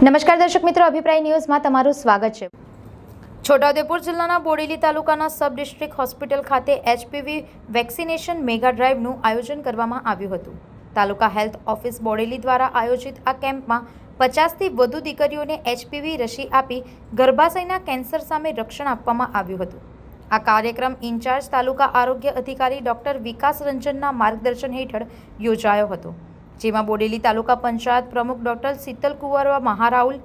નમસ્કાર દર્શક મિત્રો, અભિપ્રાય ન્યૂઝમાં તમારું સ્વાગત છે। છોટાઉદેપુર જિલ્લાના બોડેલી તાલુકાના સબ ડિસ્ટ્રિક્ટ હોસ્પિટલ ખાતે HPV વેક્સિનેશન મેગા ડ્રાઈવનું આયોજન કરવામાં આવ્યું હતું। તાલુકા હેલ્થ ઓફિસ બોડેલી દ્વારા આયોજિત આ કેમ્પમાં 50થી વધુ દીકરીઓને HPV રસી આપી ગર્ભાશયના કેન્સર સામે રક્ષણ આપવામાં આવ્યું હતું। આ કાર્યક્રમ ઇન્ચાર્જ તાલુકા આરોગ્ય અધિકારી ડોક્ટર વિકાસ રંજનના માર્ગદર્શન હેઠળ યોજાયો હતો, જેમાં બોડેલી તાલુકા પંચાયત પ્રમુખ doctor Sheetal Kunvarva Maharaul,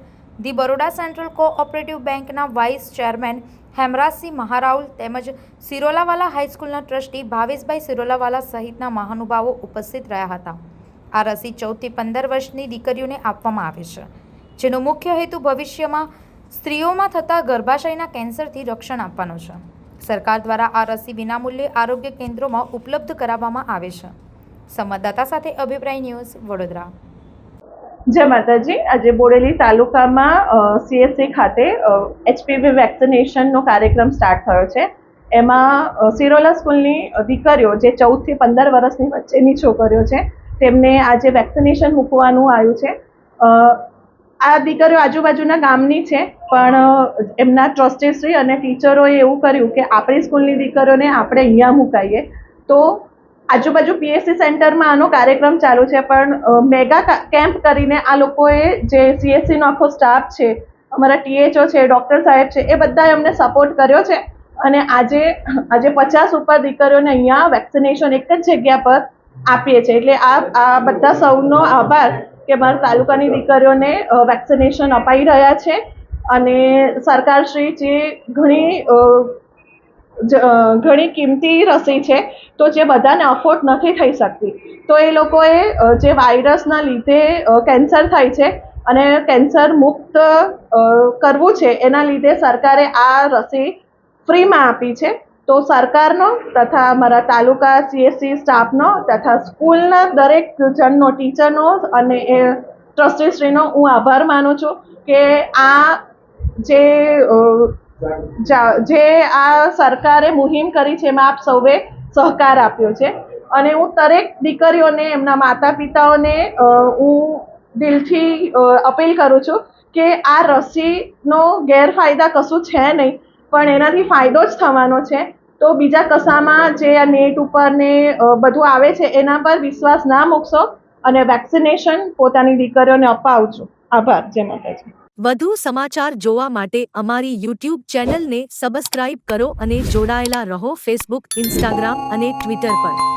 the Baroda central cooperative બેંકના વાઇસ ચેરમેન હેમરાજસિંહ મહારાઉલ તેમજ સિરોલાવાલા હાઈસ્કૂલના ટ્રસ્ટી ભાવેશભાઈ સિરોલાવાલા સહિતના મહાનુભાવો ઉપસ્થિત રહ્યા હતા। આ રસી 14 થી 15 વર્ષની દીકરીઓને આપવામાં આવે છે, જેનો મુખ્ય હેતુ ભવિષ્યમાં સ્ત્રીઓમાં થતા ગર્ભાશયના કેન્સરથી રક્ષણ આપવાનો છે। સરકાર દ્વારા આ રસી વિનામૂલ્યે આરોગ્ય કેન્દ્રોમાં ઉપલબ્ધ કરાવવામાં આવે છે। સંવાદદાતા સાથે અભિપ્રાય ન્યૂઝ, વડોદરા। જય માતાજી। આજે બોડેલી તાલુકામાં CSC ખાતે HPV વેક્સિનેશનનો કાર્યક્રમ સ્ટાર્ટ થયો છે। એમાં સિરોલા સ્કૂલની દીકરીઓ જે 14 થી 15 વર્ષની વચ્ચેની છોકરીઓ છે તેમને આજે વેક્સિનેશન મૂકવાનું આવ્યું છે। આ દીકરીઓ આજુબાજુના ગામની છે, પણ એમના ટ્રસ્ટીશ્રી અને ટીચરોએ એવું કર્યું કે આપણી સ્કૂલની દીકરીઓને આપણે અહીંયા મુકાઈએ। તો આજુબાજુ PSC સેન્ટરમાં આનો કાર્યક્રમ ચાલુ છે, પણ મેગા કેમ્પ કરીને આ લોકોએ જે CSCનો આખો સ્ટાફ છે, અમારા THO છે, ડૉક્ટર સાહેબ છે, એ બધાએ અમને સપોર્ટ કર્યો છે અને આજે 50 ઉપર દીકરીઓને અહીંયા વેક્સિનેશન એક જ જગ્યા પર આપીએ છીએ। એટલે આ બધા સૌનો આભાર કે મારા તાલુકાની દીકરીઓને વેક્સિનેશન અપાઈ રહ્યા છે અને સરકારશ્રી જે ઘણી કિંમતી રસી છે, તો જે બધાને અફોર્ડ નથી થઈ શકતી, તો એ લોકોએ જે વાયરસના લીધે કેન્સર થાય છે અને કેન્સર મુક્ત કરવું છે, એના લીધે સરકારે આ રસી ફ્રીમાં આપી છે। તો સરકારનો તથા અમારા તાલુકા CSC સ્ટાફનો તથા સ્કૂલના દરેક જણનો, ટીચરનો અને એ ટ્રસ્ટીશ્રીનો હું આભાર માનું છું કે આ જે આ સરકારે મુહિમ કરી છે એમાં આપ સૌએ સહકાર આપ્યો છે અને હું દરેક દીકરીઓને, એમના માતા પિતાઓને હું દિલથી અપીલ કરું છું કે આ રસીનો ગેરફાયદા કશું છે નહીં, પણ એનાથી ફાયદો જ થવાનો છે। તો બીજા કશામાં જે આ નેટ ઉપર ને બધું આવે છે એના પર વિશ્વાસ ના મૂકશો અને વેક્સિનેશન પોતાની દીકરીઓને અપાવજો। આભાર। જય માતાજી। વધુ સમાચાર જોવા માટે અમારી YouTube ચેનલને સબસ્ક્રાઇબ કરો અને જોડાયેલા રહો Facebook, Instagram અને Twitter પર।